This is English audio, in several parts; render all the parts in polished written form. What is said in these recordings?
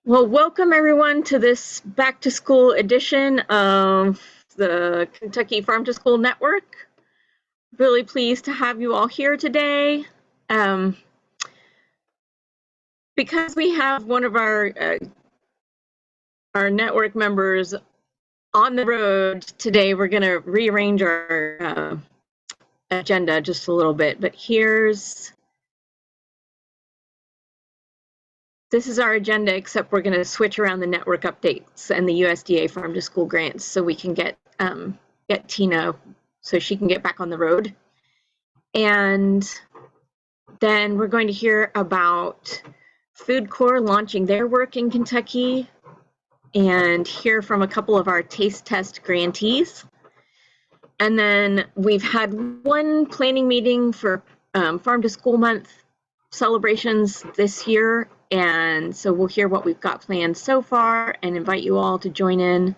Well, welcome everyone to this back to school edition of the Kentucky Farm to School Network. Really pleased to have you all here today. Because we have one of our network members on the road today, we're going to rearrange our agenda just a little bit. But this is our agenda, except we're going to switch around the network updates and the USDA Farm to School grants so we can get Tina so she can get back on the road. And then we're going to hear about Food Corps launching their work in Kentucky and hear from a couple of our taste test grantees. And then we've had one planning meeting for Farm to School Month celebrations this year. And so we'll hear what we've got planned so far and invite you all to join in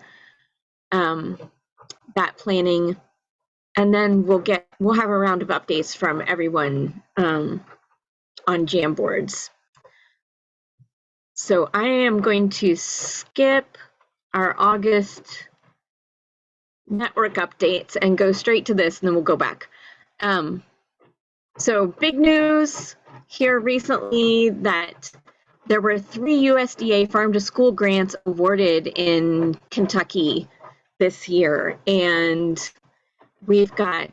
that planning. And then we'll have a round of updates from everyone on Jamboards. So I am going to skip our August network updates and go straight to this, and then we'll go back. So big news here recently that there were 3 USDA Farm to School grants awarded in Kentucky this year, and we've got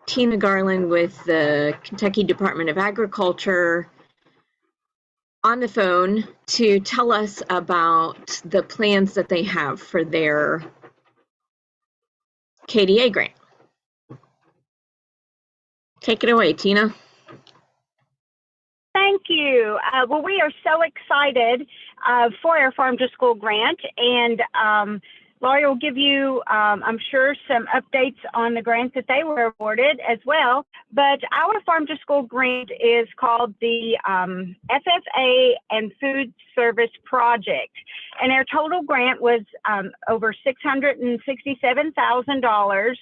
Tina Garland with the Kentucky Department of Agriculture on the phone to tell us about the plans that they have for their KDA grant. Take it away, Tina. Thank you. Well, we are so excited for our Farm to School grant, and Laurie will give you, I'm sure, some updates on the grants that they were awarded as well. But our Farm to School grant is called the FFA and Food Service Project, and our total grant was over $667,000,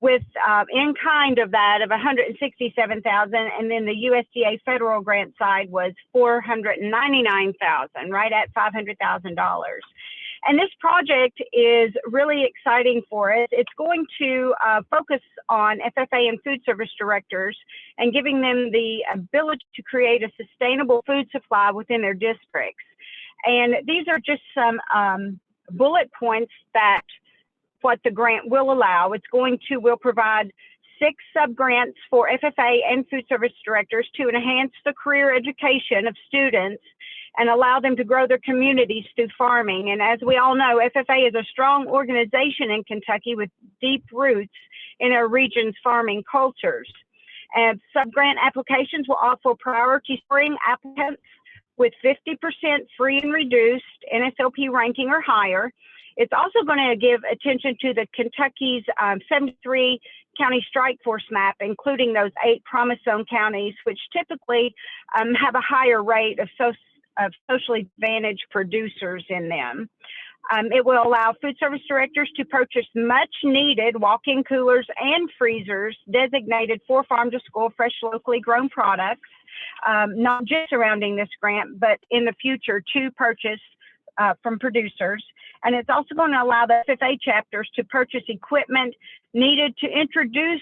with in kind of that of $167,000, and then the USDA federal grant side was $499,000, right at $500,000. And this project is really exciting for us. It's going to focus on FFA and food service directors and giving them the ability to create a sustainable food supply within their districts. And these are just some bullet points that what the grant will allow. Will provide 6 sub-grants for FFA and food service directors to enhance the career education of students and allow them to grow their communities through farming. And as we all know, FFA is a strong organization in Kentucky with deep roots in our region's farming cultures. And sub-grant applications will offer priority spring applicants with 50% free and reduced NSLP ranking or higher. It's also going to give attention to the Kentucky's 73 county strike force map, including those 8 promise zone counties, which typically have a higher rate of socially advantaged producers in them. It will allow food service directors to purchase much needed walk-in coolers and freezers designated for farm to school fresh locally grown products, not just surrounding this grant, but in the future to purchase from producers. And it's also going to allow the FFA chapters to purchase equipment needed to introduce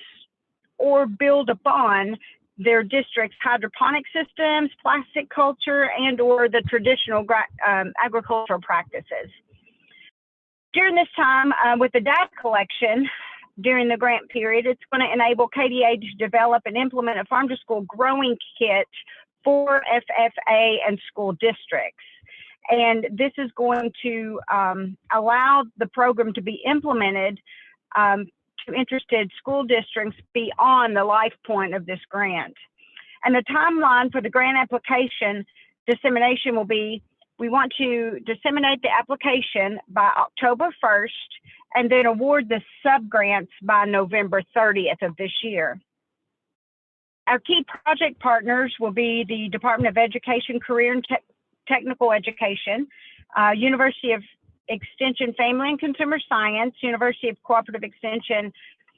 or build upon their district's hydroponic systems, plastic culture, and or the traditional agricultural practices. During this time, with the data collection during the grant period, it's going to enable KDA to develop and implement a farm to school growing kit for FFA and school districts. And this is going to allow the program to be implemented to interested school districts beyond the life point of this grant. And the timeline for the grant application dissemination will be, we want to disseminate the application by October 1st and then award the sub-grants by November 30th of this year. Our key project partners will be the Department of Education, Career and Technical Education, University of Extension Family and Consumer Science, University of Cooperative Extension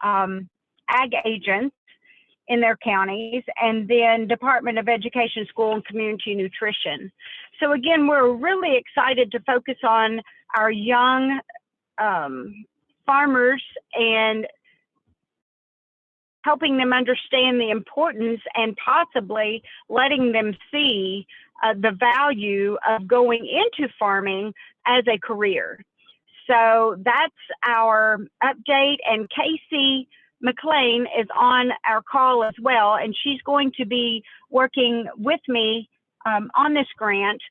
Ag Agents, in their counties, and then Department of Education, School and Community Nutrition. So again, we're really excited to focus on our young farmers and helping them understand the importance and possibly letting them see the value of going into farming as a career. So that's our update, and Casey McLean is on our call as well, and she's going to be working with me on this grant.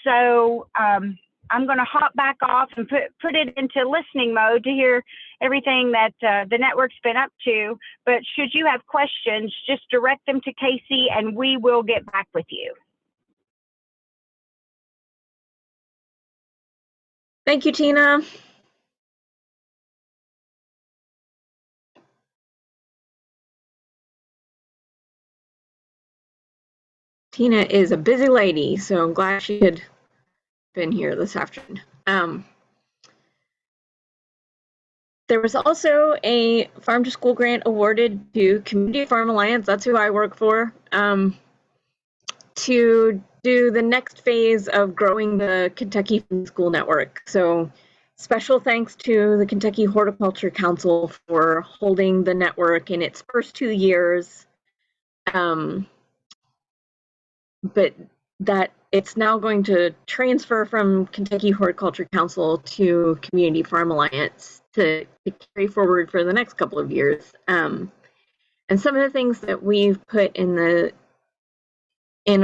So I'm going to hop back off and put it into listening mode to hear everything that the network's been up to. But should you have questions, just direct them to Casey and we will get back with you. Thank you, Tina. Tina is a busy lady, so I'm glad she had been here this afternoon. There was also a Farm to School grant awarded to Community Farm Alliance, that's who I work for, to do the next phase of growing the Kentucky Food School Network. So special thanks to the Kentucky Horticulture Council for holding the network in its first 2 years. But that it's now going to transfer from Kentucky Horticulture Council to Community Farm Alliance to carry forward for the next couple of years. And some of the things that we've put in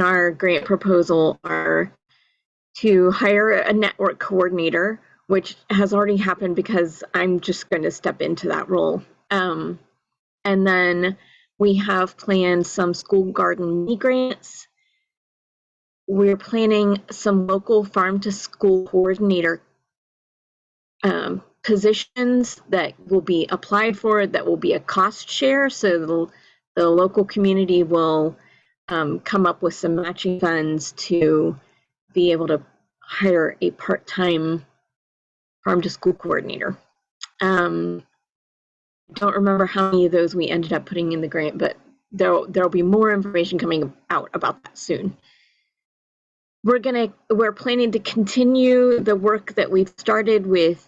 our grant proposal are to hire a network coordinator, which has already happened because I'm just going to step into that role. And then we have planned some school garden mini grants. We're planning some local farm to school coordinator positions that will be applied for, that will be a cost share. So the local community will come up with some matching funds to be able to hire a part-time farm to school coordinator. Don't remember how many of those we ended up putting in the grant, but there'll be more information coming out about that soon. We're planning to continue the work that we've started with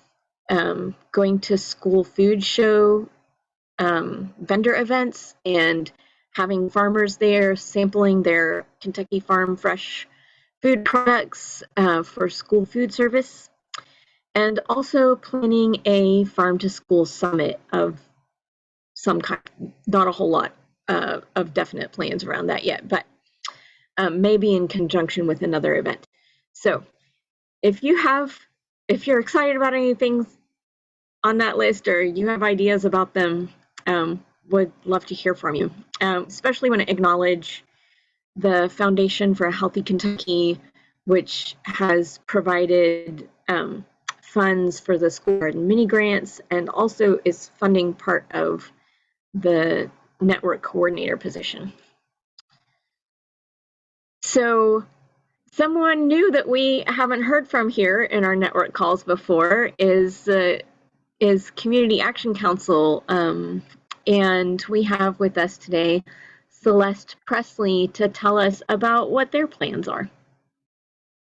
going to school food show vendor events and having farmers there sampling their Kentucky Farm Fresh food products for school food service, and also planning a farm to school summit of some kind. Not a whole lot of definite plans around that yet, but maybe in conjunction with another event. So if you're excited about anything on that list or you have ideas about them, would love to hear from you. Especially want to acknowledge the Foundation for a Healthy Kentucky, which has provided funds for the school garden mini grants and also is funding part of the network coordinator position. So someone new that we haven't heard from here in our network calls before is Community Action Council, and we have with us today Celeste Presley to tell us about what their plans are.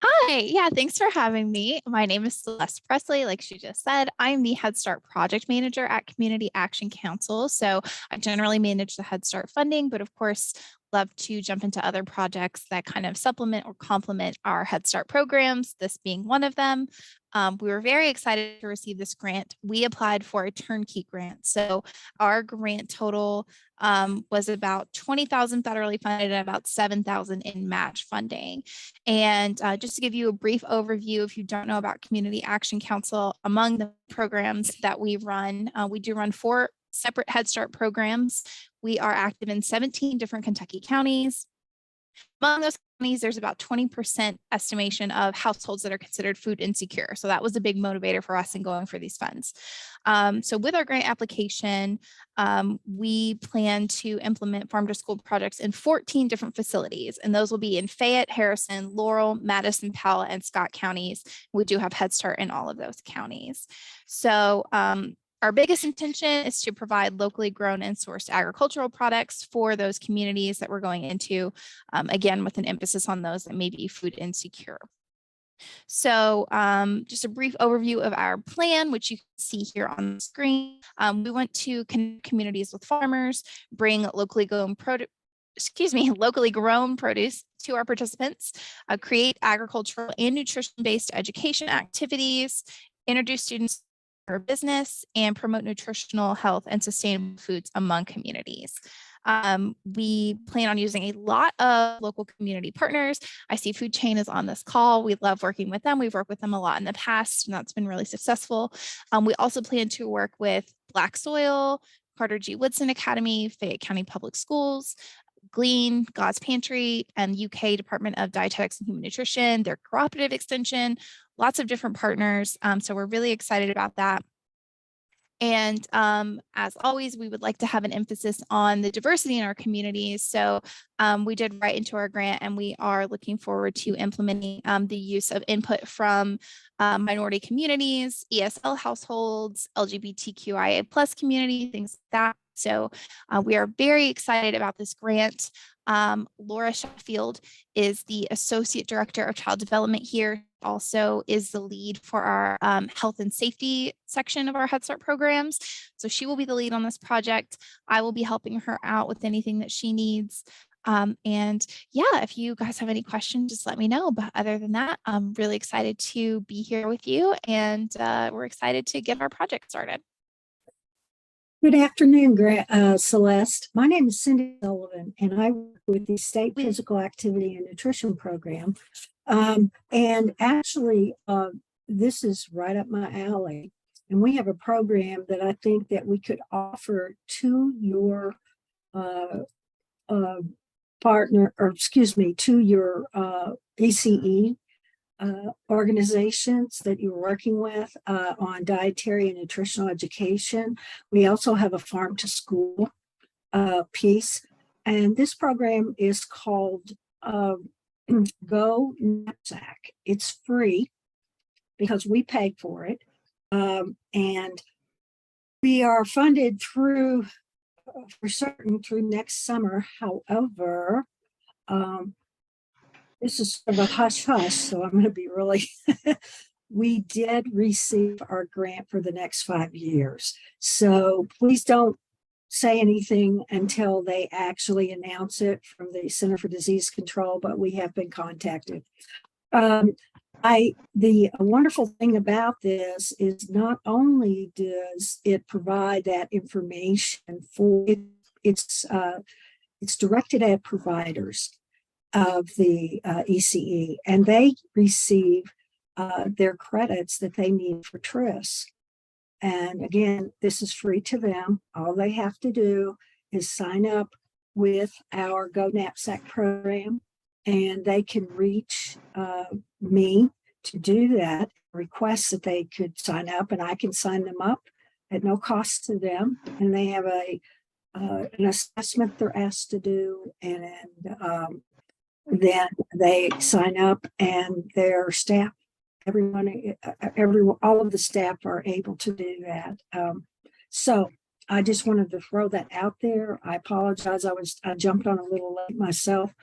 Hi, yeah, thanks for having me. My name is Celeste Presley, like she just said. I'm the Head Start project manager at Community Action Council. So I generally manage the Head Start funding, but of course, love to jump into other projects that kind of supplement or complement our Head Start programs, this being one of them. We were very excited to receive this grant. We applied for a turnkey grant. So our grant total was about $20,000 federally funded and about $7,000 in match funding. And just to give you a brief overview, if you don't know about Community Action Council, among the programs that we do run 4 separate Head Start programs. We are active in 17 different Kentucky counties. Among those counties, there's about 20% estimation of households that are considered food insecure. So that was a big motivator for us in going for these funds. So with our grant application, we plan to implement farm to school projects in 14 different facilities, and those will be in Fayette, Harrison, Laurel, Madison, Powell, and Scott counties. We do have Head Start in all of those counties. So Our biggest intention is to provide locally grown and sourced agricultural products for those communities that we're going into, again, with an emphasis on those that may be food insecure. So just a brief overview of our plan, which you can see here on the screen. We want to connect communities with farmers, bring locally grown produce to our participants, create agricultural and nutrition-based education activities, introduce students to our business, and promote nutritional health and sustainable foods among communities. We plan on using a lot of local community partners. I see Food Chain is on this call. We love working with them. We've worked with them a lot in the past, and that's been really successful. We also plan to work with Black Soil, Carter G. Woodson Academy, Fayette County Public Schools, Glean, God's Pantry, and UK Department of Dietetics and Human Nutrition, their cooperative extension, lots of different partners. So we're really excited about that. And as always, we would like to have an emphasis on the diversity in our communities. So we did write into our grant, and we are looking forward to implementing the use of input from minority communities, ESL households, LGBTQIA plus community, things like that. So we are very excited about this grant. Laura Sheffield is the Associate Director of Child Development here, also is the lead for our health and safety section of our Head Start programs. So she will be the lead on this project. I will be helping her out with anything that she needs. And yeah, if you guys have any questions, just let me know. But other than that, I'm really excited to be here with you, and we're excited to get our project started. Good afternoon, Celeste. My name is Cindy Sullivan, and I work with the State Physical Activity and Nutrition Program. And actually, this is right up my alley. And we have a program that I think that we could offer to your partner, or excuse me, to your ECE organizations that you're working with on dietary and nutritional education. We also have a farm to school piece, and this program is called Go Knapsack. It's free because we paid for it, and we are funded through next summer. However, this is sort of a hush-hush, so I'm going to be really, we did receive our grant for the next 5 years. So please don't say anything until they actually announce it from the Center for Disease Control, but we have been contacted. The wonderful thing about this is not only does it provide that information for it, it's directed at providers of the ECE, and they receive their credits that they need for TRIS. And again, this is free to them. All they have to do is sign up with our Go Knapsack program, and they can reach me to do that, request that they could sign up, and I can sign them up at no cost to them. And they have an assessment they're asked to do, and then they sign up, and their staff, all of the staff are able to do that. So I just wanted to throw that out there. I apologize. I jumped on a little late myself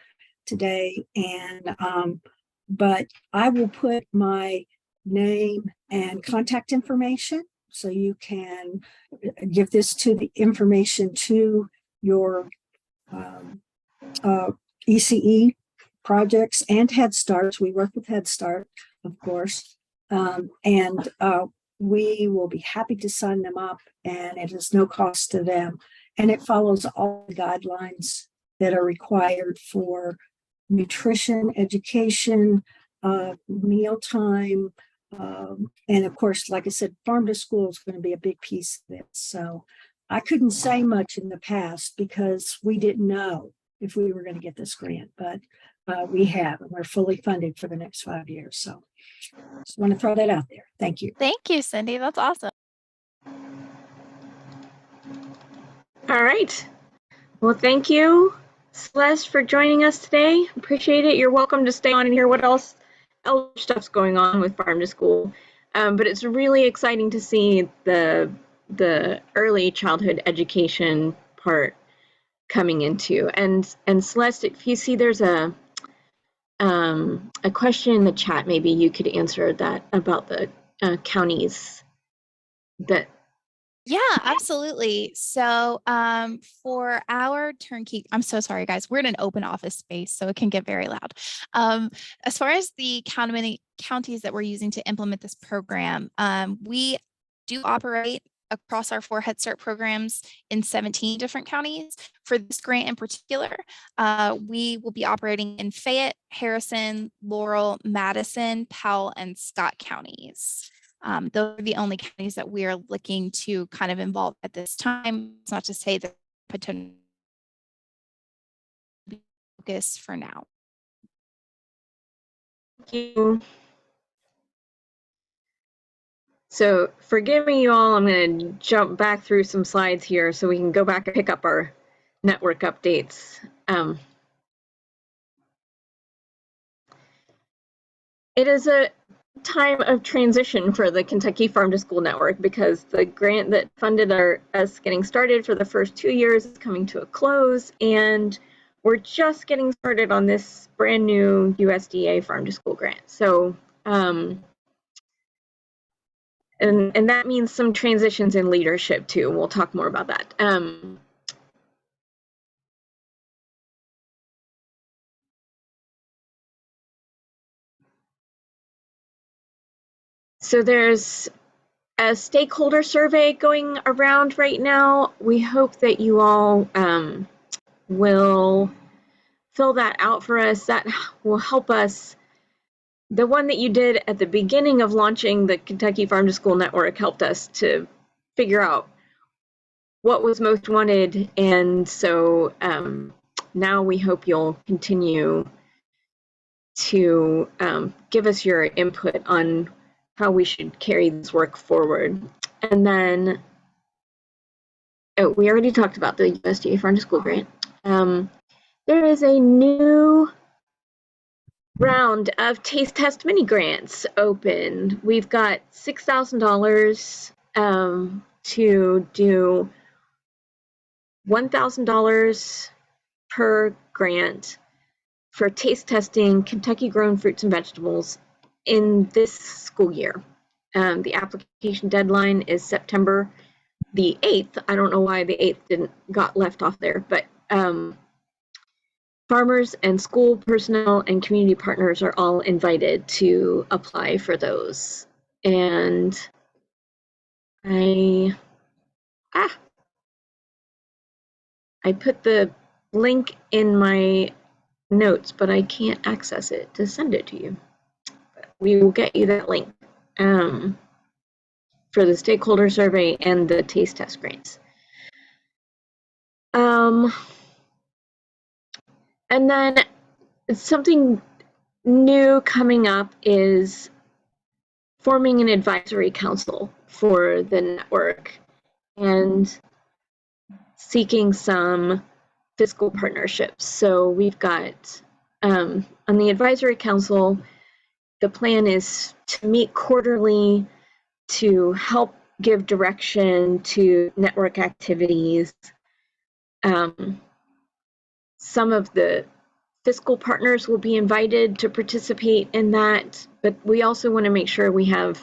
today, and but I will put my name and contact information so you can give this to the information to your ECE projects and Head Starts. We work with Head Start, of course, and we will be happy to sign them up, and it is no cost to them. And it follows all the guidelines that are required for nutrition, education, mealtime, and of course, like I said, farm to school is going to be a big piece of it. So I couldn't say much in the past because we didn't know if we were going to get this grant, but we have, and we're fully funded for the next 5 years. So just want to throw that out there. Thank you. Thank you, Cindy. That's awesome. All right. Well, thank you, Celeste, for joining us today. Appreciate it. You're welcome to stay on and hear what else stuff's going on with Farm to School. But it's really exciting to see the the early childhood education part coming into. And Celeste, if you see there's a question in the chat, maybe you could answer that about the counties that. Yeah, absolutely. So for our turnkey, I'm so sorry, guys. We're in an open office space, so it can get very loud. As far as the counties that we're using to implement this program, we do operate across our 4 Head Start programs in 17 different counties. For this grant in particular, we will be operating in Fayette, Harrison, Laurel, Madison, Powell, and Scott counties. Those are the only counties that we are looking to kind of involve at this time. It's not to say that potential focus for now. Thank you. So forgive me, you all. I'm going to jump back through some slides here so we can go back and pick up our network updates. It is a time of transition for the Kentucky Farm to School Network because the grant that funded us getting started for the first 2 years is coming to a close, and we're just getting started on this brand new USDA Farm to School grant. So, and that means some transitions in leadership too. We'll talk more about that. So there's a stakeholder survey going around right now. We hope that you all will fill that out for us. That will help us. The one that you did at the beginning of launching the Kentucky Farm to School Network helped us to figure out what was most wanted. And so now we hope you'll continue to give us your input on how we should carry this work forward. And then, we already talked about the USDA Farm to School grant. There is a new round of Taste Test mini grants open. We've got $6,000 to do $1,000 per grant for taste testing Kentucky grown fruits and vegetables in this school year. The application deadline is September the 8th. I don't know why the 8th got left off there, but farmers and school personnel and community partners are all invited to apply for those. And I put the link in my notes, but I can't access it to send it to you. But we will get you that link for the stakeholder survey and the taste test grants. And then something new coming up is forming an advisory council for the network and seeking some fiscal partnerships. So we've got on the advisory council, the plan is to meet quarterly to help give direction to network activities. Some of the fiscal partners will be invited to participate in that, but we also want to make sure we have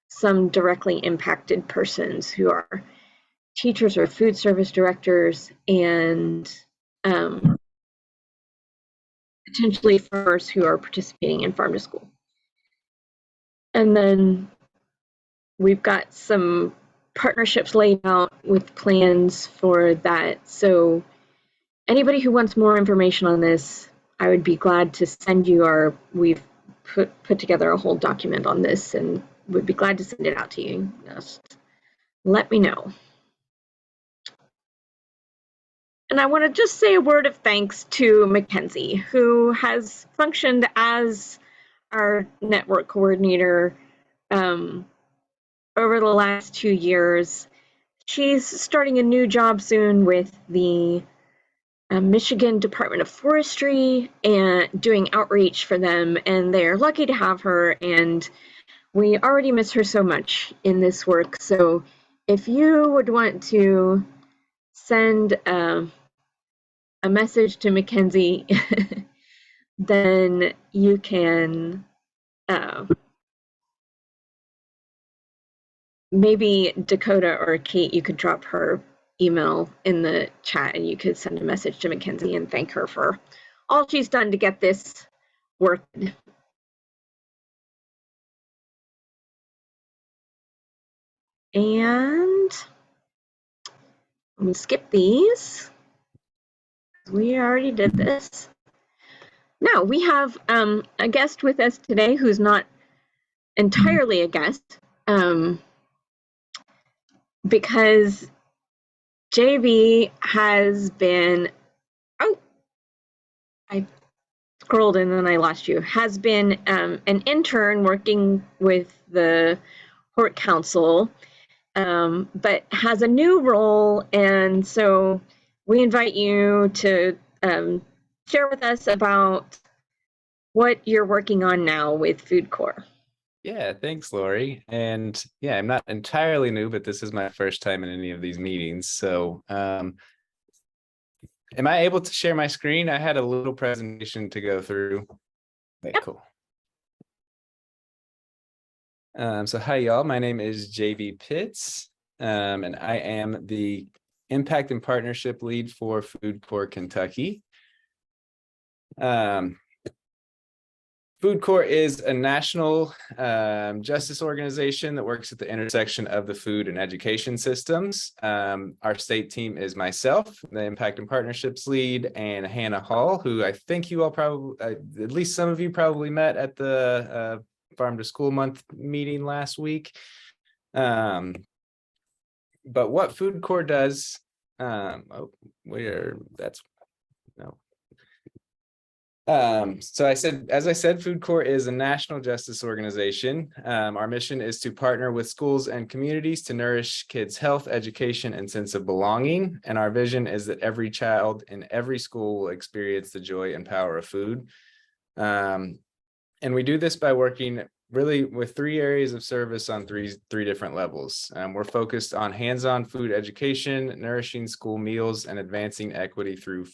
some directly impacted persons who are teachers or food service directors and potentially farmers who are participating in Farm to School. And then we've got some partnerships laid out with plans for that. So anybody who wants more information on this, I would be glad to send you we've put together a whole document on this and would be glad to send it out to you. Just let me know. And I want to just say a word of thanks to Mackenzie, who has functioned as our network coordinator over the last 2 years. She's starting a new job soon with the Michigan Department of Forestry and doing outreach for them, and they're lucky to have her, and we already miss her so much in this work. So if you would want to send a message to Mackenzie, then you can maybe Dakota or Kate, you could drop her email in the chat and you could send a message to Mackenzie and thank her for all she's done to get this working. And I'm gonna skip these. We already did this. Now we have a guest with us today who's not entirely a guest, because JB has been, oh, I scrolled and then I lost you, has been an intern working with the Hort Council, but has a new role. And so we invite you to share with us about what you're working on now with Food Corps. Yeah, thanks, Lori. And yeah, I'm not entirely new, but this is my first time in any of these meetings. So am I able to share my screen? I had a little presentation to go through. Okay, Yep. cool. So hi, y'all. My name is JB Pitts, and I am the Impact and Partnership Lead for Food Corps Kentucky. Food Corps is a national justice organization that works at the intersection of the food and education systems. Our state team is myself, the Impact and Partnerships lead, and Hannah Hall, who I think you all probably, at least some of you probably met at the Farm to School Month meeting last week. But what Food Corps does, so as I said, Food Corps is a national justice organization. Our mission is to partner with schools and communities to nourish kids' health, education, and sense of belonging. And our vision is that every child in every school will experience the joy and power of food. And we do this by working really with 3 areas of service on three different levels. We're focused on hands-on food education, nourishing school meals, and advancing equity through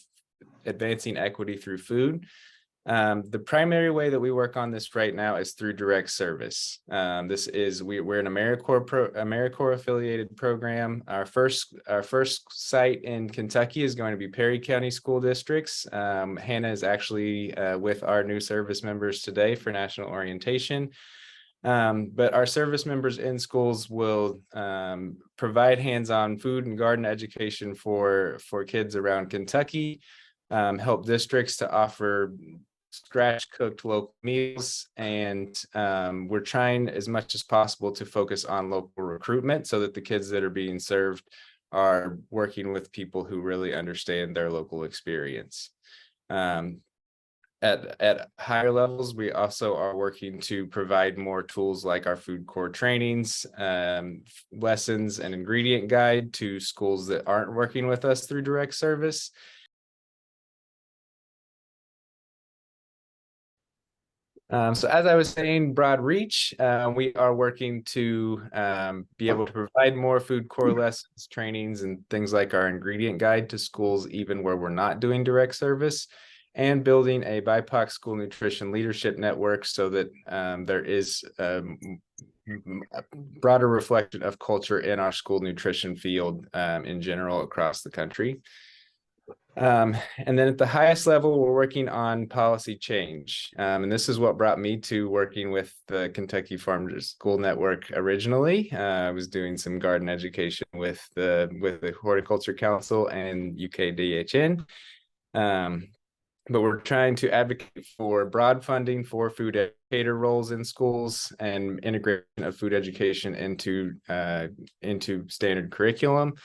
food. The primary way that we work on this right now is through direct service. We're an AmeriCorps affiliated program. Our first site in Kentucky is going to be Perry County School Districts. Hannah is actually with our new service members today for national orientation. But our service members in schools will provide hands-on food and garden education for kids around Kentucky, help districts to offer scratch cooked local meals, and we're trying as much as possible to focus on local recruitment so that the kids that are being served are working with people who really understand their local experience. At higher levels, we also are working to provide more tools like our Food Corps trainings, lessons, and ingredient guide to schools that aren't working with us through direct service. So as I was saying, broad reach, we are working to be able to provide more Food Corps lessons, trainings, and things like our ingredient guide to schools, even where we're not doing direct service, and building a BIPOC school nutrition leadership network so that there is a broader reflection of culture in our school nutrition field in general across the country. And then at the highest level, we're working on policy change. And this is what brought me to working with the Kentucky Farm to School Network originally. I was doing some garden education with the Horticulture Council and UKDHN. But we're trying to advocate for broad funding for food educator roles in schools and integration of food education into standard curriculum.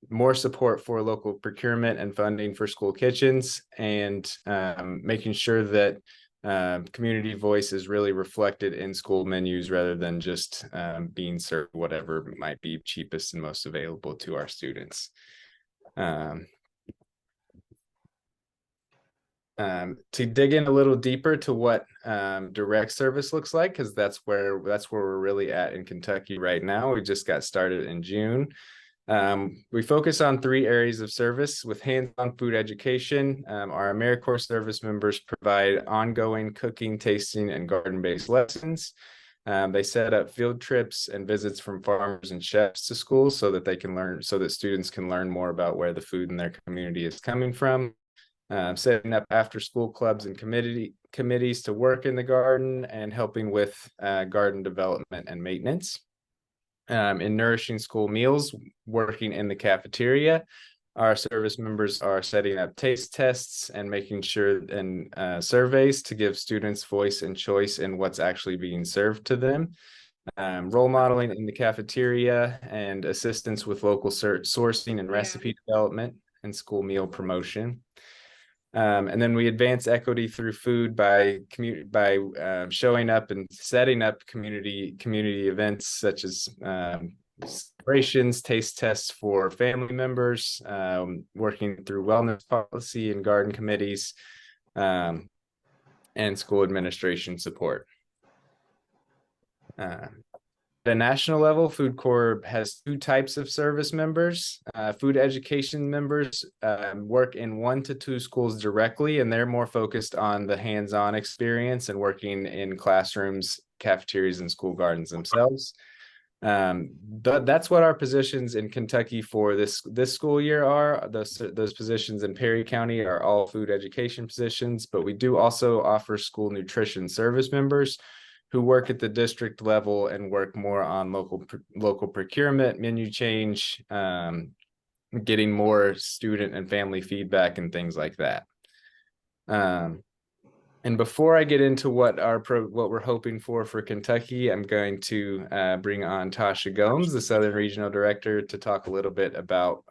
More support for local procurement and funding for school kitchens, and making sure that community voice is really reflected in school menus rather than just being served whatever might be cheapest and most available to our students. To dig in a little deeper to what direct service looks like, because that's where we're really at in Kentucky right now. We just got started in June. We focus on 3 areas of service with hands-on food education. Our AmeriCorps service members provide ongoing cooking, tasting, and garden-based lessons. They set up field trips and visits from farmers and chefs to schools so that they can learn, so that students can learn more about where the food in their community is coming from. Setting up after-school clubs and committees to work in the garden and helping with garden development and maintenance. In nourishing school meals, working in the cafeteria, our service members are setting up taste tests and making sure and surveys to give students voice and choice in what's actually being served to them. Role modeling in the cafeteria and assistance with local sourcing and recipe development and school meal promotion. And then we advance equity through food by showing up and setting up community events such as celebrations, taste tests for family members, working through wellness policy and garden committees, and school administration support. At a national level, Food Corps has 2 types of service members. Food education members work in 1 to 2 schools directly, and they're more focused on the hands-on experience and working in classrooms, cafeterias, and school gardens themselves. That's what our positions in Kentucky for this school year are. Those positions in Perry County are all food education positions, but we do also offer school nutrition service members who work at the district level and work more on local procurement, menu change, getting more student and family feedback and things like that. And before I get into what we're hoping for Kentucky, I'm going to bring on Tasha Gomes, the Southern Regional Director, to talk a little bit about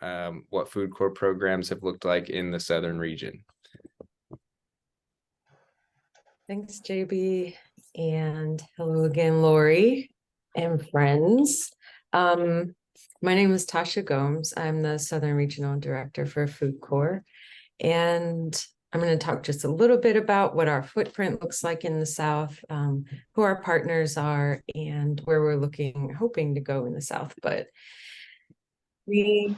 what Food Corps programs have looked like in the Southern region. Thanks, JB. And hello again, Lori and friends. My name is Tasha Gomes. I'm the Southern Regional Director for Food Corps. And I'm going to talk just a little bit about what our footprint looks like in the South, who our partners are, and where we're hoping to go in the South. But we,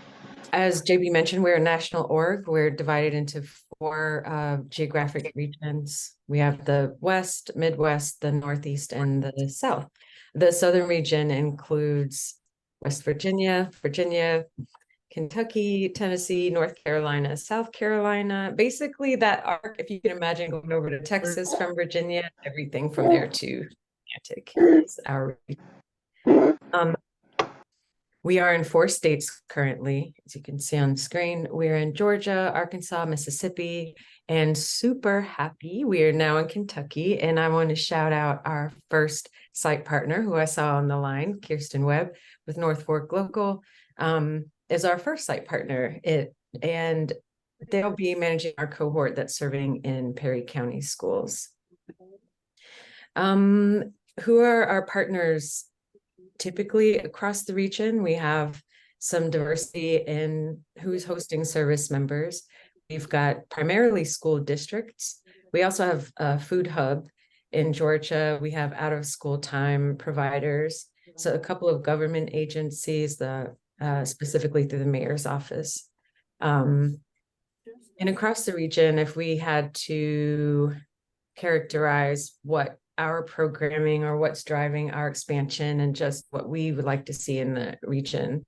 as JB mentioned, we're a national org. We're divided into 4 geographic regions. We have the West, Midwest, the Northeast, and the South. The Southern region includes West Virginia, Kentucky, Tennessee, North Carolina, South Carolina. Basically that arc, if you can imagine going over to Texas from Virginia, everything from there to Atlantic is our region. We are in 4 states currently, as you can see on the screen. We're in Georgia, Arkansas, Mississippi, and super happy we are now in Kentucky. And I want to shout out our first site partner, who I saw on the line, Kirsten Webb with North Fork Local, is our first site partner. And they'll be managing our cohort that's serving in Perry County schools. Who are our partners? Typically across the region, we have some diversity in who's hosting service members. We've got primarily school districts. We also have a food hub in Georgia. We have out of school time providers. So a couple of government agencies, specifically through the mayor's office. And across the region, if we had to characterize what our programming or what's driving our expansion and just what we would like to see in the region,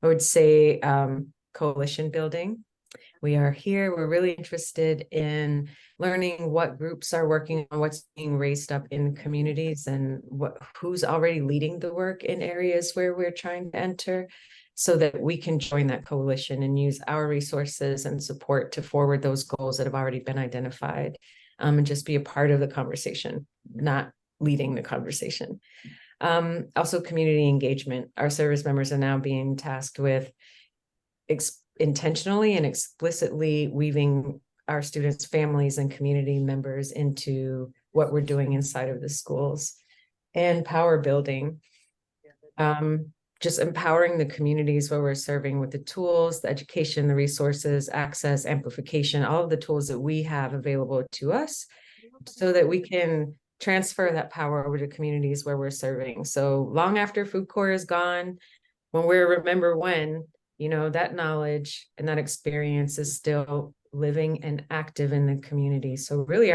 I would say coalition building. We are here, we're really interested in learning what groups are working on what's being raised up in communities and who's already leading the work in areas where we're trying to enter, so that we can join that coalition and use our resources and support to forward those goals that have already been identified. And just be a part of the conversation, not leading the conversation. Also community engagement. Our service members are now being tasked with intentionally and explicitly weaving our students' families and community members into what we're doing inside of the schools. And power building. just empowering the communities where we're serving with the tools, the education, the resources, access, amplification, all of the tools that we have available to us so that we can transfer that power over to communities where we're serving. So long after Food Corps is gone, when we're remember when, you know, that knowledge and that experience is still living and active in the community. So really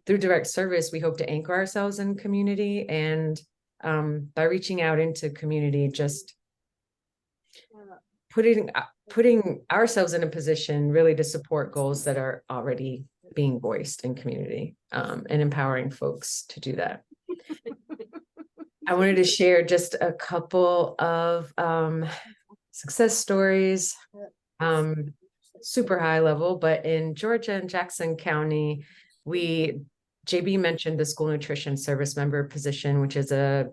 through direct service, we hope to anchor ourselves in community, and by reaching out into community, just putting ourselves in a position really to support goals that are already being voiced in community, and empowering folks to do that. I wanted to share just a couple of success stories, super high level, but in Georgia and Jackson County, JB mentioned the school nutrition service member position, which is a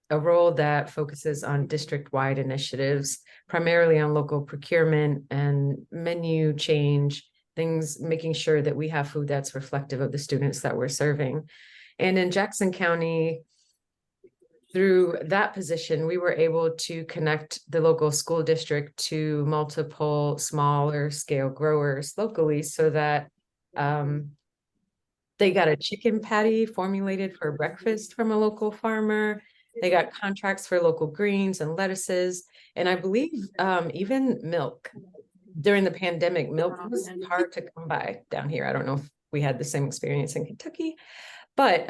role that focuses on district-wide initiatives, primarily on local procurement and menu change, things, making sure that we have food that's reflective of the students that we're serving. And in Jackson County, through that position, we were able to connect the local school district to multiple smaller scale growers locally so that they got a chicken patty formulated for breakfast from a local farmer. They got contracts for local greens and lettuces. And I believe even milk. During the pandemic, milk was hard to come by down here. I don't know if we had the same experience in Kentucky, but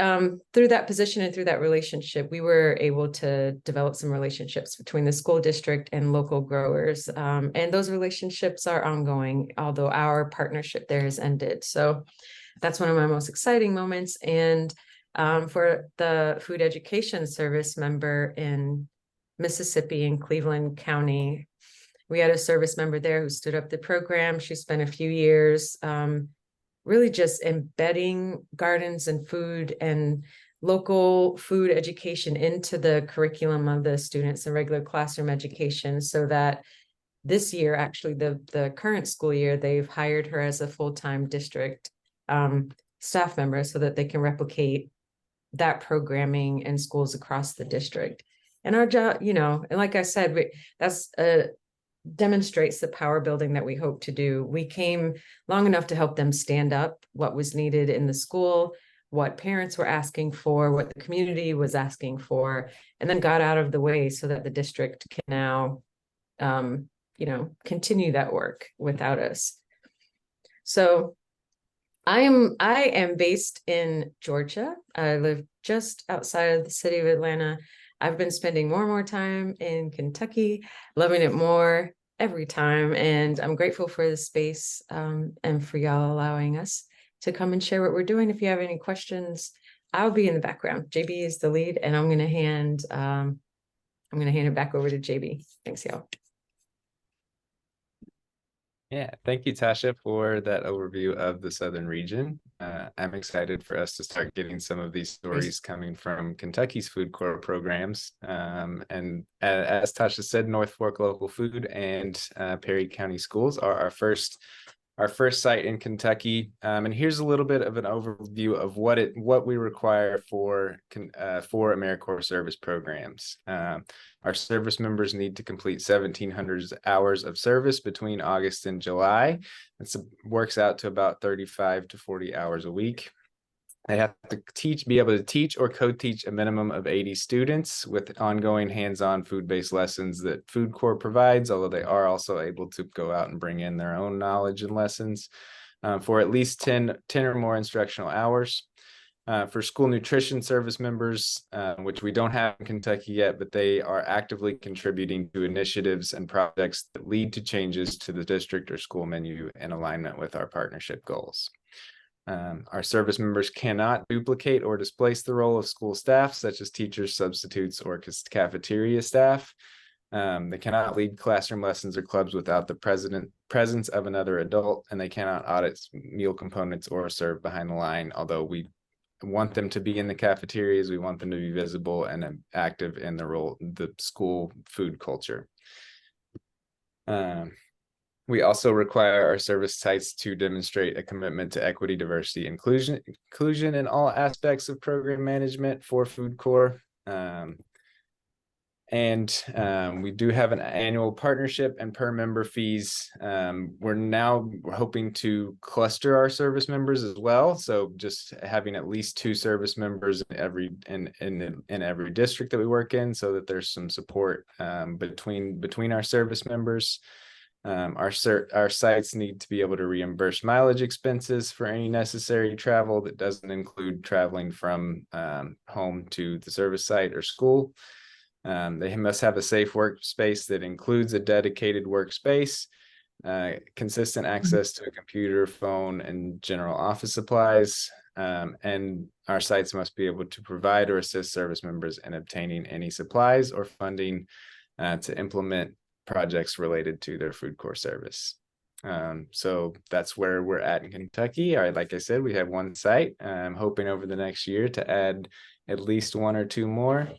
through that position and through that relationship, we were able to develop some relationships between the school district and local growers. And those relationships are ongoing, although our partnership there has ended. So that's one of my most exciting moments. And for the food education service member in Mississippi in Cleveland County, we had a service member there who stood up the program. She spent a few years really just embedding gardens and food and local food education into the curriculum of the students in regular classroom education, so that this year, actually the current school year, they've hired her as a full-time district staff member so that they can replicate that programming in schools across the district. And our job, you know, and like I said, that's demonstrates the power building that we hope to do. We came long enough to help them stand up what was needed in the school, what parents were asking for, what the community was asking for, and then got out of the way so that the district can now, you know, continue that work without us. So I am based in Georgia. I live just outside of the city of Atlanta. I've been spending more and more time in Kentucky, loving it more every time. And I'm grateful for the space and for y'all allowing us to come and share what we're doing. If you have any questions, I'll be in the background. JB is the lead, and I'm going to hand it back over to JB. Thanks, y'all. Yeah, thank you, Tasha, for that overview of the Southern region. I'm excited for us to start getting some of these stories coming from Kentucky's Food Corps programs. And as Tasha said, North Fork Local Food and Perry County Schools are our first site in Kentucky. And here's a little bit of an overview of what we require for AmeriCorps service programs. Our service members need to complete 1,700 hours of service between August and July. It works out to about 35 to 40 hours a week. They have to be able to teach or co-teach a minimum of 80 students with ongoing hands-on food-based lessons that Food Corps provides, although they are also able to go out and bring in their own knowledge and lessons for at least 10 or more instructional hours. For school nutrition service members, which we don't have in Kentucky yet, but they are actively contributing to initiatives and projects that lead to changes to the district or school menu in alignment with our partnership goals. Our service members cannot duplicate or displace the role of school staff, such as teachers, substitutes, or cafeteria staff. They cannot lead classroom lessons or clubs without the presence of another adult, and they cannot audit meal components or serve behind the line, although we want them to be in the cafeterias. We want them to be visible and active in the school food culture. We also require our service sites to demonstrate a commitment to equity, diversity, inclusion in all aspects of program management for Food Corps. And we do have an annual partnership and per member fees. We're hoping to cluster our service members as well. So just having at least 2 service members in every district that we work in, so that there's some support between our service members. Our sites need to be able to reimburse mileage expenses for any necessary travel that doesn't include traveling from home to the service site or school. They must have a safe workspace that includes a dedicated workspace, consistent access to a computer, phone, and general office supplies. And our sites must be able to provide or assist service members in obtaining any supplies or funding to implement projects related to their food corps service. So that's where we're at in Kentucky. Like I said, we have 1 site. I'm hoping over the next year to add at least 1 or 2 more.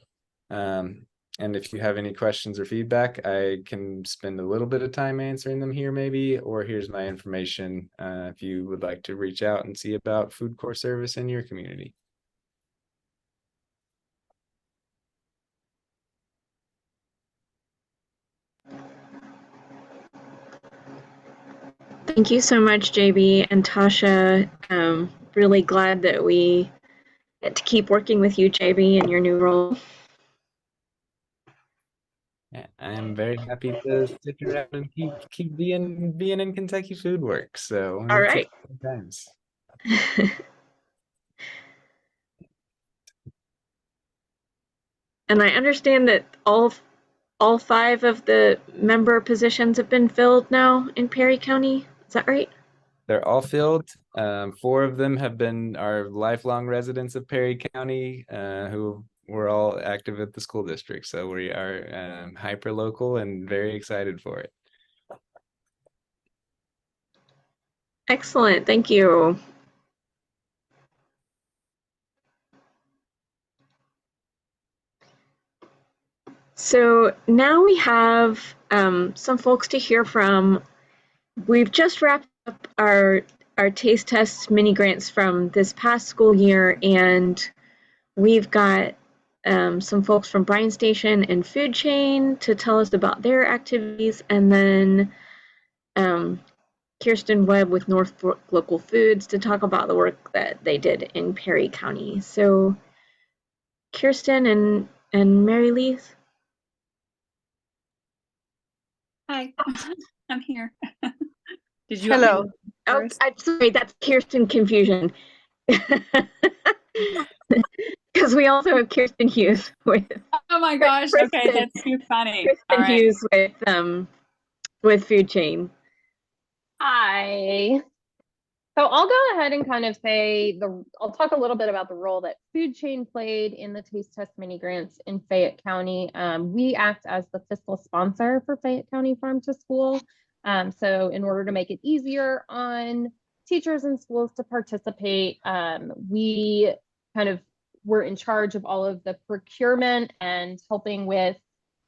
And if you have any questions or feedback, I can spend a little bit of time answering them here maybe, or here's my information if you would like to reach out and see about food corps service in your community. Thank you so much, JB and Tasha. Really glad that we get to keep working with you, JB, in your new role. Yeah, I am very happy to stick around and keep being in Kentucky Food Works. So All right. times. And I understand that all 5 of the member positions have been filled now in Perry County. Is that right? They're all filled. 4 of them have been our lifelong residents of Perry County, who were all active at the school district. So we are hyper local and very excited for it. Excellent. Thank you. So now we have some folks to hear from. We've just wrapped up our taste test mini grants from this past school year, and we've got some folks from Bryan Station and Food Chain to tell us about their activities, and then Kirsten Webb with North Fork Local Foods to talk about the work that they did in Perry County. So Kirsten and Mary Leith. Hi, I'm here. Did you? Hello. Oh, I'm sorry, that's Kirsten confusion. Because we also have Kirsten Hughes with. Oh my gosh! Kristen, okay, that's too funny. Kirsten All right. Hughes with Food Chain. Hi. So I'll go ahead and kind of say I'll talk a little bit about the role that Food Chain played in the Taste Test mini grants in Fayette County. We act as the fiscal sponsor for Fayette County Farm to School. So in order to make it easier on teachers and schools to participate, we kind of were in charge of all of the procurement and helping with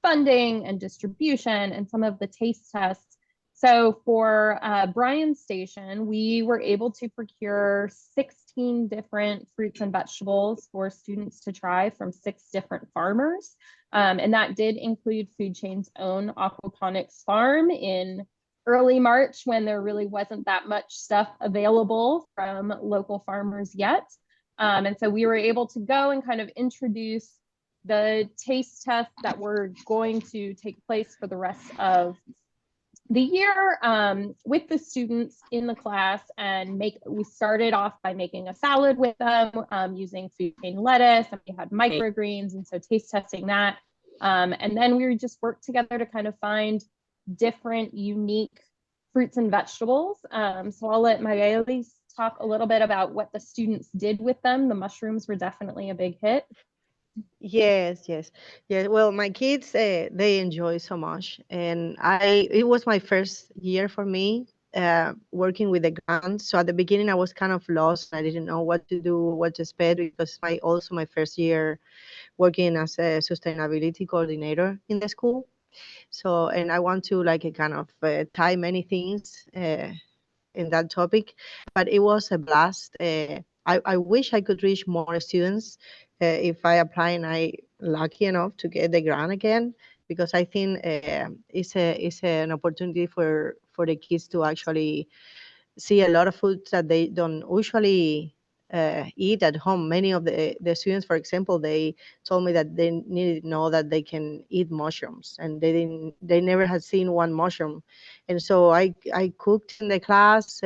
funding and distribution and some of the taste tests. So for Bryan Station, we were able to procure 16 different fruits and vegetables for students to try from 6 different farmers. And that did include Food Chain's own aquaponics farm in early March, when there really wasn't that much stuff available from local farmers yet. And so we were able to go and kind of introduce the taste tests that were going to take place for the rest of the year with the students in the class, and we started off by making a salad with them using Food Chain lettuce, and we had microgreens, and so taste testing that. And then we just worked together to kind of find different unique fruits and vegetables. So I'll let Mayeli talk a little bit about what the students did with them. The mushrooms were definitely a big hit. Yes. Yeah. Well, my kids, they enjoy so much, and it was my first year for me working with the grants. So at the beginning, I was kind of lost. I didn't know what to do, what to expect, because also my first year working as a sustainability coordinator in the school. So, and I want to kind of tie many things in that topic, but it was a blast. I wish I could reach more students if I apply and I lucky enough to get the grant again, because I think it's an opportunity for the kids to actually see a lot of foods that they don't usually eat at home. Many of the students, for example, they told me that they needed to know that they can eat mushrooms, and they never had seen one mushroom. And so I cooked in the class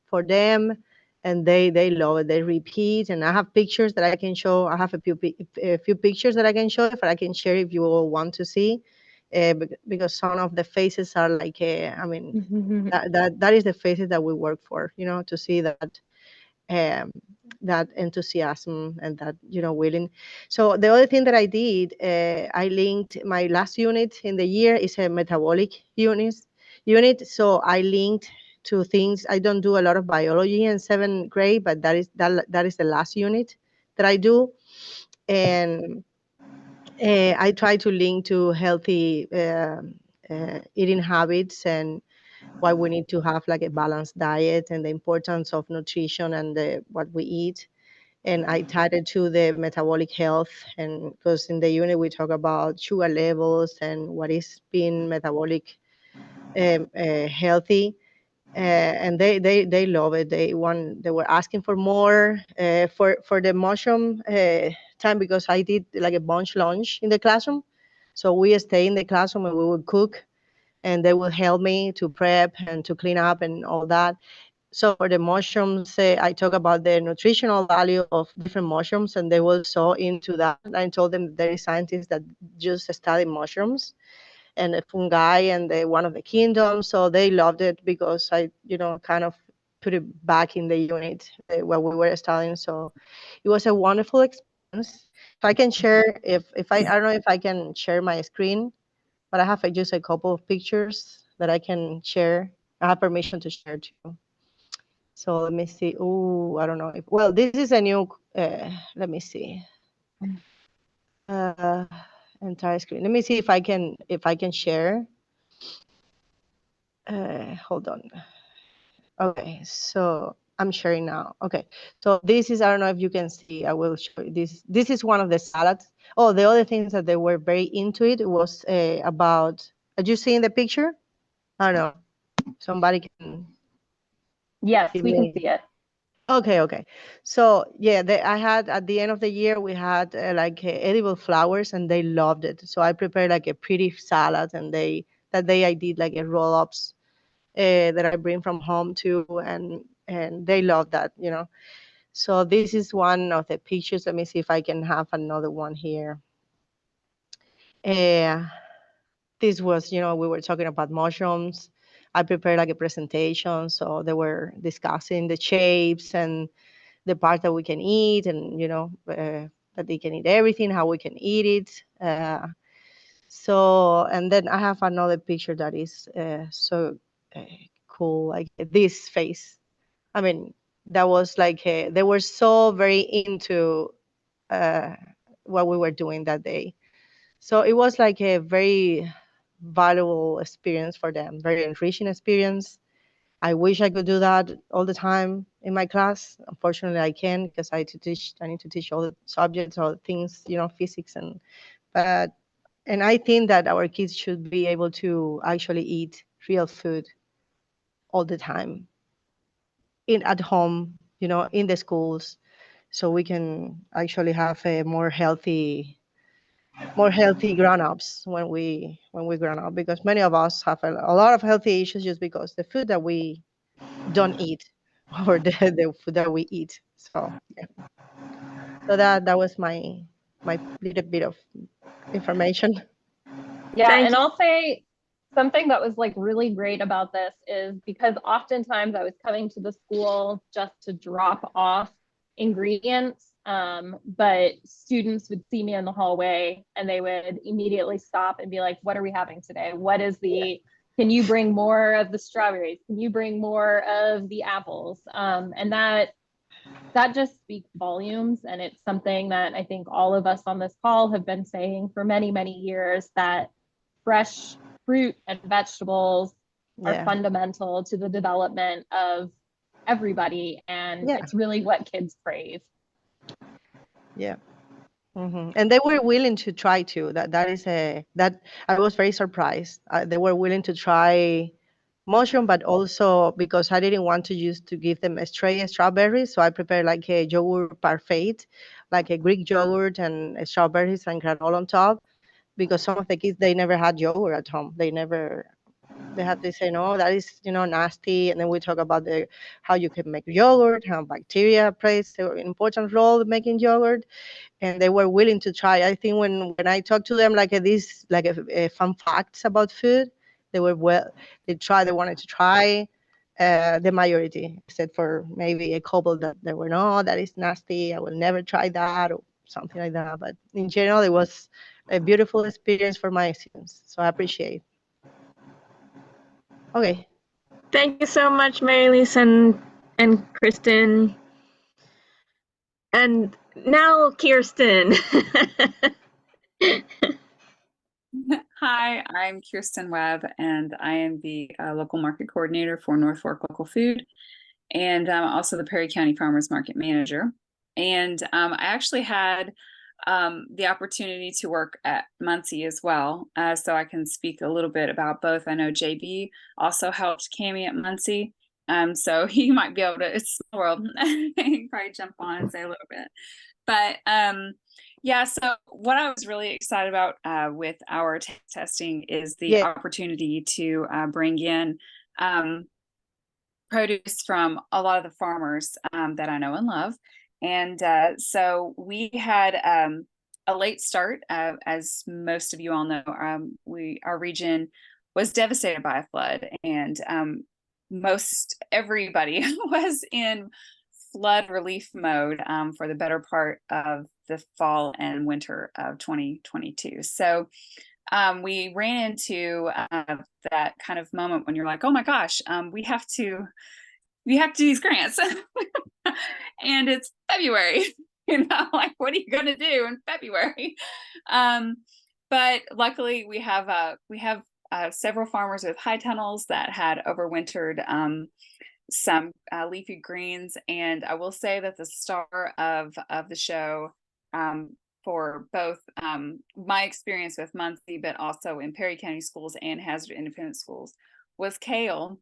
for them, and they love it. They repeat, and I have pictures that I can show. I have a few pictures that I can show, if I can share, if you all want to see. Because some of the faces are like, I mean, that is the faces that we work for, to see that that enthusiasm and that willing. So the other thing that I did, I linked my last unit in the year is a metabolic unit. So I linked to things. I don't do a lot of biology in 7th grade, but that is the last unit that I do. And I try to link to healthy eating habits, and why we need to have like a balanced diet, and the importance of nutrition and what we eat. And I tied it to the metabolic health, and because in the unit we talk about sugar levels and what is being metabolic healthy. And they love it. They were asking for more for the mushroom time, because I did like a bunch lunch in the classroom. So we stay in the classroom and we would cook, and they will help me to prep and to clean up and all that. So for the mushrooms, I talk about the nutritional value of different mushrooms, and they were so into that. I told them there is scientists that just study mushrooms and the fungi and one of the kingdoms. So they loved it, because I, kind of put it back in the unit where we were studying. So it was a wonderful experience. If I can share, I don't know if I can share my screen, but I have just a couple of pictures that I can share. I have permission to share too. So let me see. Oh, I don't know if, well, this is a new, let me see. Entire screen. Let me see if I can share. Hold on. Okay, so I'm sharing now. Okay, so this is, I don't know if you can see, I will show you this. This is one of the salads. Oh, the other things that they were very into it was about, are you seeing the picture? I don't know. Somebody can. Yes, give we can me- see it. Okay. So yeah, I had at the end of the year, we had like edible flowers, and they loved it. So I prepared like a pretty salad, and that day I did like a roll-ups that I bring from home too, and they love that, So this is one of the pictures. Let me see if I can have another one here. This was, we were talking about mushrooms. I prepared like a presentation, so they were discussing the shapes and the part that we can eat, and that they can eat everything, how we can eat it. So, and then I have another picture that is so cool, like this face. I mean, that was like they were so very into what we were doing that day. So it was like a very valuable experience for them, very enriching experience. I wish I could do that all the time in my class. Unfortunately, I can't, because I need to teach all the subjects, all the things, physics and I think that our kids should be able to actually eat real food all the time at home, in the schools, so we can actually have a more healthy grown-ups when we grown up, because many of us have a lot of healthy issues just because the food that we don't eat or the food that we eat. So yeah. So that was my little bit of information. Yeah, Thank and you. I'll say something that was like really great about this is because oftentimes I was coming to the school just to drop off ingredients, but students would see me in the hallway and they would immediately stop and be like, what are we having today? What is can you bring more of the strawberries? Can you bring more of the apples? And that just speaks volumes. And it's something that I think all of us on this call have been saying for many, many years, that fresh fruit and vegetables are fundamental to the development of everybody. And it's really what kids crave. Yeah. And they were willing to try too. That I was very surprised. They were willing to try mushroom, but also because I didn't want to give them a stray strawberries, so I prepared like a yogurt parfait, like a Greek yogurt and strawberries and granola on top. Because some of the kids, they never had yogurt at home. They had to say no, that is nasty. And then we talk about how you can make yogurt, how bacteria plays an important role in making yogurt, and they were willing to try. I think when I talked to them a fun facts about food, they wanted to try. The majority, except for maybe a couple that they were, no, that is nasty, I will never try that, or something like that. But in general, it was a beautiful experience for my students, so I appreciate. Okay. Thank you so much, Mary-Lise and Kristen. And now Kirsten. Hi, I'm Kirsten Webb, and I am the local market coordinator for North Fork Local Food, and I'm also the Perry County Farmers Market Manager. And I actually had the opportunity to work at Muncie as well, so I can speak a little bit about both. I know JB also helped Cami at Muncie, so he might be able to, it's a world, he can probably jump on and say a little bit. But yeah, so what I was really excited about with our testing is the opportunity to bring in produce from a lot of the farmers that I know and love. And so we had a late start, as most of you all know. Our region was devastated by a flood, and most everybody was in flood relief mode for the better part of the fall and winter of 2022. So we ran into that kind of moment when you're like, oh my gosh, we have to do these grants. And it's February, like, what are you going to do in February? But luckily we have several farmers with high tunnels that had overwintered some leafy greens. And I will say that the star of the show for both my experience with Muncie, but also in Perry County schools and Hazard Independent schools, was kale.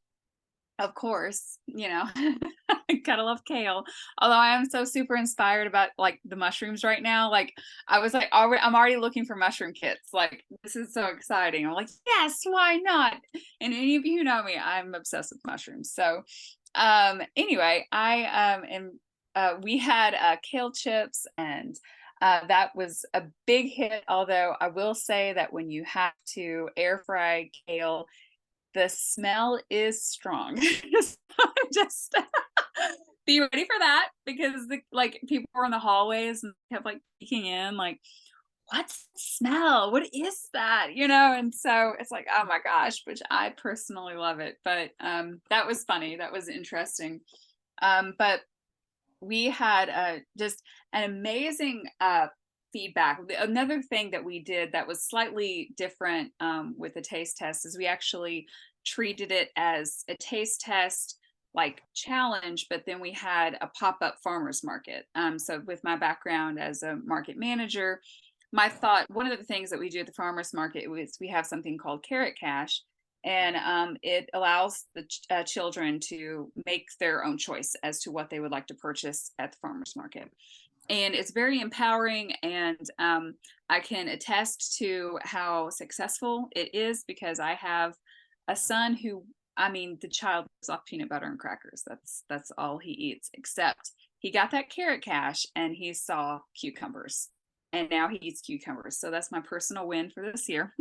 Of course, gotta love kale. Although I am so super inspired about like the mushrooms right now. Like I was like, I'm already looking for mushroom kits. Like this is so exciting. I'm like, yes, why not? And any of you who know me, I'm obsessed with mushrooms. So anyway, we had kale chips, and that was a big hit. Although I will say that when you have to air fry kale, the smell is strong. Just be ready for that, because people were in the hallways and kept like peeking in, like, what's the smell? What is that? And so it's like, oh my gosh, which I personally love it. But that was funny. That was interesting. But we had just an amazing feedback. Another thing that we did that was slightly different with the taste test is we actually treated it as a taste test like challenge, but then we had a pop-up farmers market. So with my background as a market manager, my thought, one of the things that we do at the farmers market is we have something called Carrot Cash, and it allows the children to make their own choice as to what they would like to purchase at the farmers market. And it's very empowering, and I can attest to how successful it is, because I have a son who, the child lives off peanut butter and crackers. That's all he eats, except he got that Carrot Cash and he saw cucumbers, and now he eats cucumbers. So that's my personal win for this year.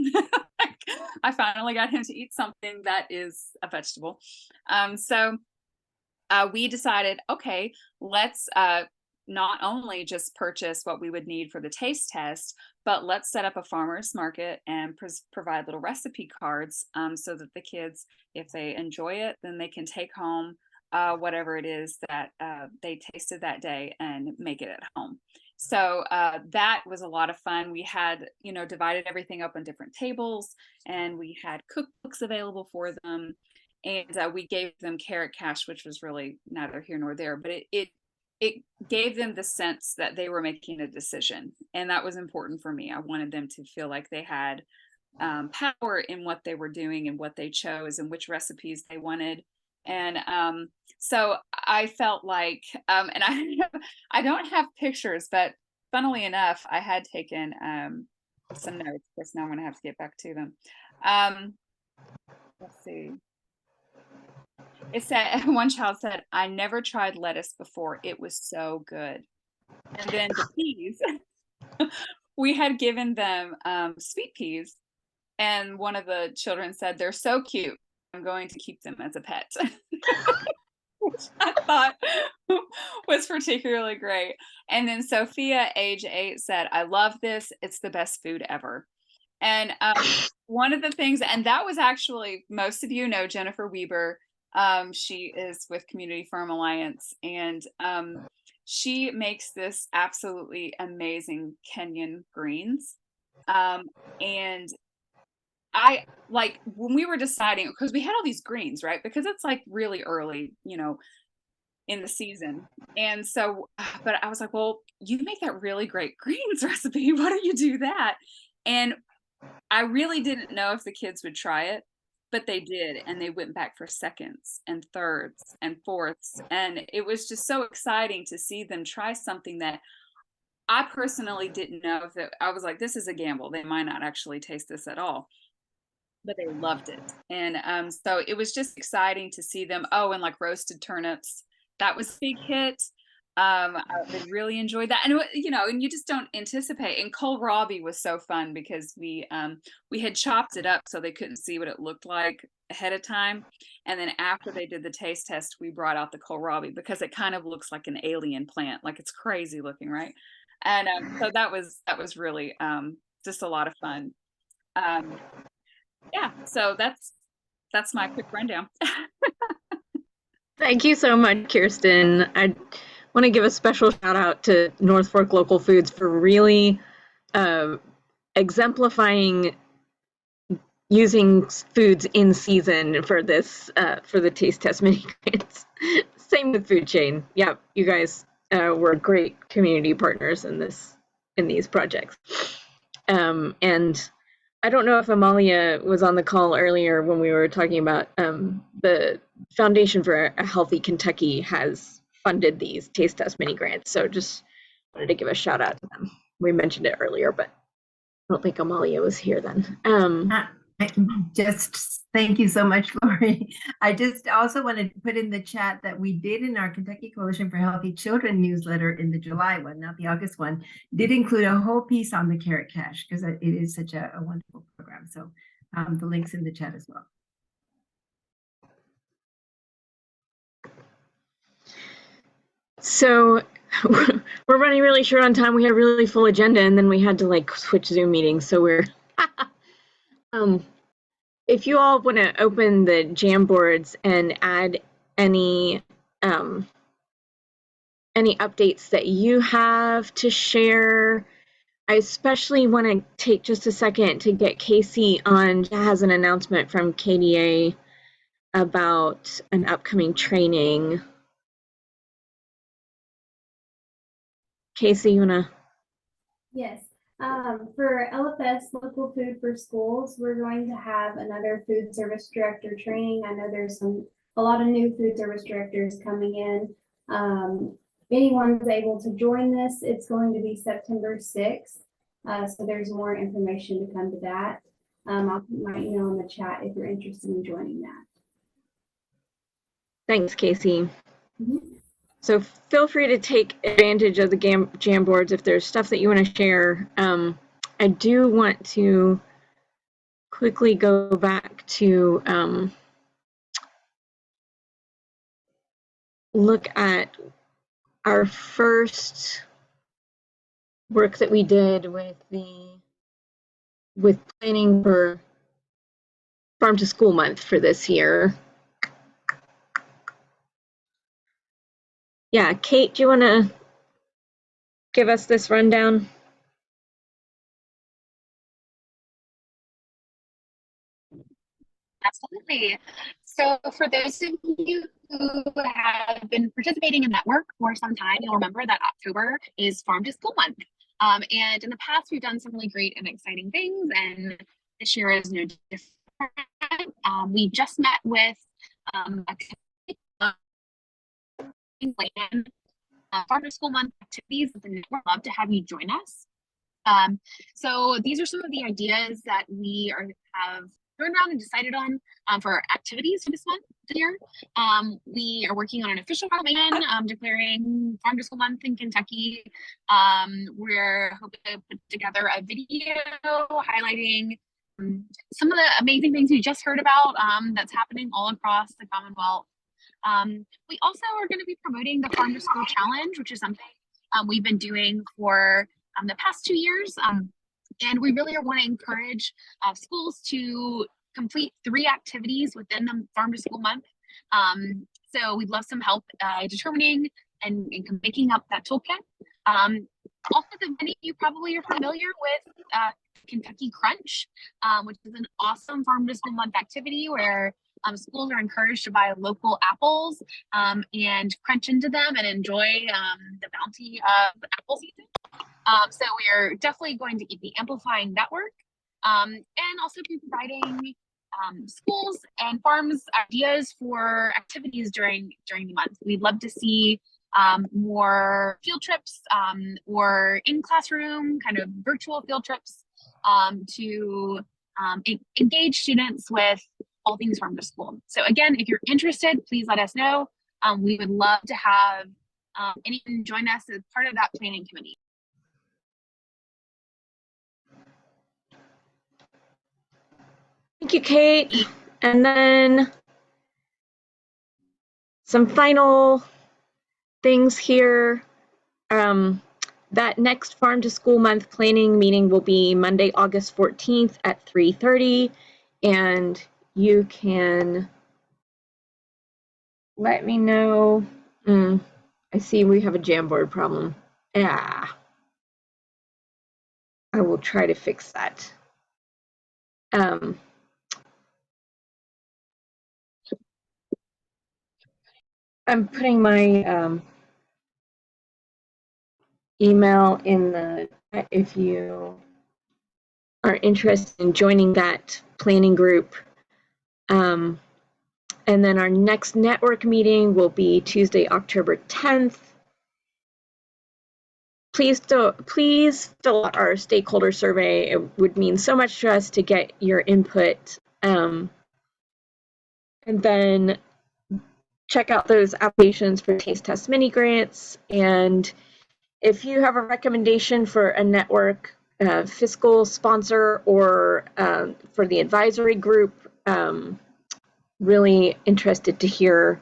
I finally got him to eat something that is a vegetable. So we decided, okay, let's not only just purchase what we would need for the taste test, but let's set up a farmer's market and provide little recipe cards so that the kids, if they enjoy it, then they can take home whatever it is that they tasted that day and make it at home. So that was a lot of fun. We had, divided everything up on different tables, and we had cookbooks available for them. And we gave them Carrot Cash, which was really neither here nor there, but it gave them the sense that they were making a decision. And that was important for me. I wanted them to feel like they had power in what they were doing and what they chose and which recipes they wanted. And so I felt like, and I don't have pictures, but funnily enough, I had taken some notes. Of course, now I'm going to have to get back to them. Let's see. It said, one child said, "I never tried lettuce before. It was so good." And then the peas, we had given them sweet peas. And one of the children said, "They're so cute. I'm going to keep them as a pet." Which I thought was particularly great. And then Sophia, age 8, said, "I love this. It's the best food ever." And one of the things, and that was actually, most of you know Jennifer Weber. She is with Community Farm Alliance, and she makes this absolutely amazing Kenyan greens. And I like, when we were deciding, because we had all these greens, right? Because it's like really early, in the season. And so, but I was like, well, you make that really great greens recipe. Why don't you do that? And I really didn't know if the kids would try it, but they did. And they went back for seconds and thirds and fourths. And it was just so exciting to see them try something that I personally didn't know if it, I was like, this is a gamble. They might not actually taste this at all. But they loved it. And so it was just exciting to see them. Oh, and like roasted turnips, that was a big hit. They really enjoyed that. And and you just don't anticipate. And kohlrabi was so fun because we had chopped it up so they couldn't see what it looked like ahead of time. And then after they did the taste test, we brought out the kohlrabi because it kind of looks like an alien plant. Like, it's crazy looking, right? And so that was really just a lot of fun. Yeah, so that's my quick rundown. Thank you so much, Kirsten. I want to give a special shout out to North Fork Local Foods for really exemplifying using foods in season for this for the Taste Test mini grants. Same with Food Chain. Yeah, you guys were great community partners in these projects. And I don't know if Amalia was on the call earlier when we were talking about the Foundation for a Healthy Kentucky has funded these Taste Test mini grants. So just wanted to give a shout out to them. We mentioned it earlier, but I don't think Amalia was here then. Thank you so much, Lori. I just also wanted to put in the chat that we did in our Kentucky Coalition for Healthy Children newsletter in the July one, not the August one, did include a whole piece on the Carrot Cash because it is such a wonderful program. So the link's in the chat as well. So we're running really short on time. We had a really full agenda and then we had to like switch Zoom meetings. So we're if you all want to open the Jamboards and add any updates that you have to share, I especially want to take just a second to get Casey on. She has an announcement from KDA about an upcoming training. Casey, you wanna? Yes. For LFS, Local Food for Schools, we're going to have another food service director training. I know there's a lot of new food service directors coming in. Anyone's able to join this, it's going to be September 6th. So there's more information to come to that. I'll put my email in the chat if you're interested in joining that. Thanks, Casey. So feel free to take advantage of the Jamboards if there's stuff that you want to share. I do want to quickly go back to look at our first work that we did with planning for Farm to School Month for this year. Yeah, Kate, do you want to give us this rundown? Absolutely. So for those of you who have been participating in that work for some time, you'll remember that October is Farm to School Month. And in the past, we've done some really great and exciting things, and this year is no different. We just met with a plan Farm to School Month activities with the network. Love to have you join us. So these are some of the ideas that we have thrown around and decided on for activities for this month here. We are working on an official plan declaring Farm to School Month in Kentucky. We're hoping to put together a video highlighting some of the amazing things we just heard about that's happening all across the Commonwealth. We also are going to be promoting the Farm to School Challenge, which is something we've been doing for the past 2 years. And we really want to encourage schools to complete 3 activities within the Farm to School Month. So we'd love some help determining and making up that toolkit. Also, many of you probably are familiar with Kentucky Crunch, which is an awesome Farm to School Month activity where schools are encouraged to buy local apples and crunch into them and enjoy the bounty of apple season. So we're definitely going to be amplifying that work and also be providing schools and farms ideas for activities during the month. We'd love to see more field trips or in classroom kind of virtual field trips to engage students with all things Farm to School. So again, if you're interested, please let us know. We would love to have anyone join us as part of that planning committee. Thank you, Kate. And then some final things here. That next Farm to School Month planning meeting will be Monday, August 14th at 3:30. And you can let me know. I see we have a Jamboard problem. Yeah. I will try to fix that. I'm putting my email in the if you are interested in joining that planning group. And then our next network meeting will be Tuesday, October 10th. Please fill out our stakeholder survey. It would mean so much to us to get your input. And then check out those applications for Taste Test mini grants. And if you have a recommendation for a network fiscal sponsor or for the advisory group, really interested to hear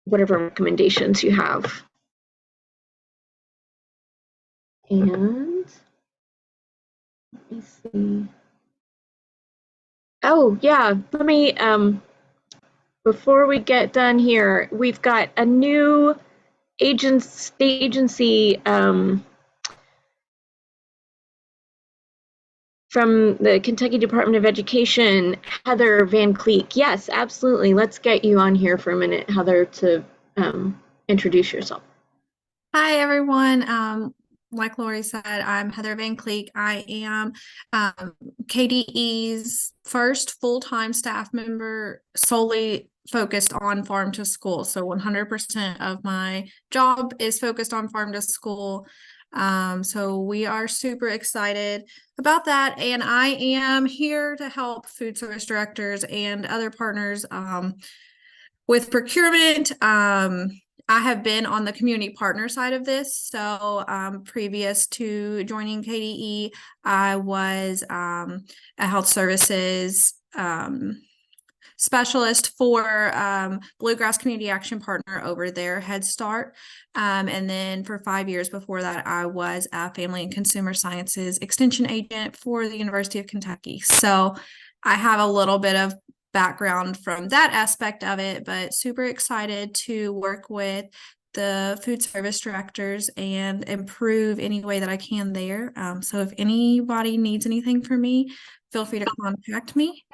whatever recommendations you have. And let me see. Oh yeah, let me before we get done here, we've got a new state agency from the Kentucky Department of Education, Heather Van Cleek. Yes, absolutely. Let's get you on here for a minute, Heather, to introduce yourself. Hi, everyone. Like Lori said, I'm Heather Van Cleek. I am KDE's first full-time staff member solely focused on Farm to School. So 100% of my job is focused on Farm to School. So we are super excited about that. And I am here to help food service directors and other partners with procurement. I have been on the community partner side of this. So previous to joining KDE, I was a health services specialist for Bluegrass Community Action Partner over there, Head Start. And then for 5 years before that, I was a Family and Consumer Sciences Extension Agent for the University of Kentucky. So I have a little bit of background from that aspect of it, but super excited to work with the food service directors and improve any way that I can there. So if anybody needs anything from me, feel free to contact me,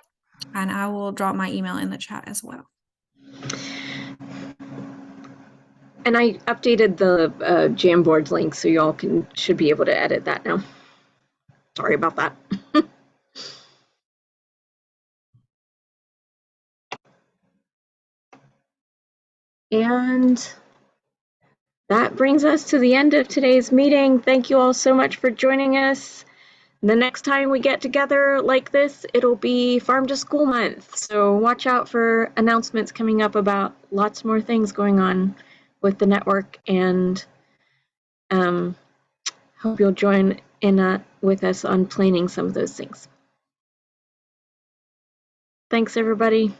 and I will drop my email in the chat as well. And I updated the Jamboards link, so y'all should be able to edit that now. Sorry about that. And that brings us to the end of today's meeting. Thank you all so much for joining us. The next time we get together like this, it'll be Farm to School Month. So watch out for announcements coming up about lots more things going on with the network, and hope you'll join in with us on planning some of those things. Thanks, everybody.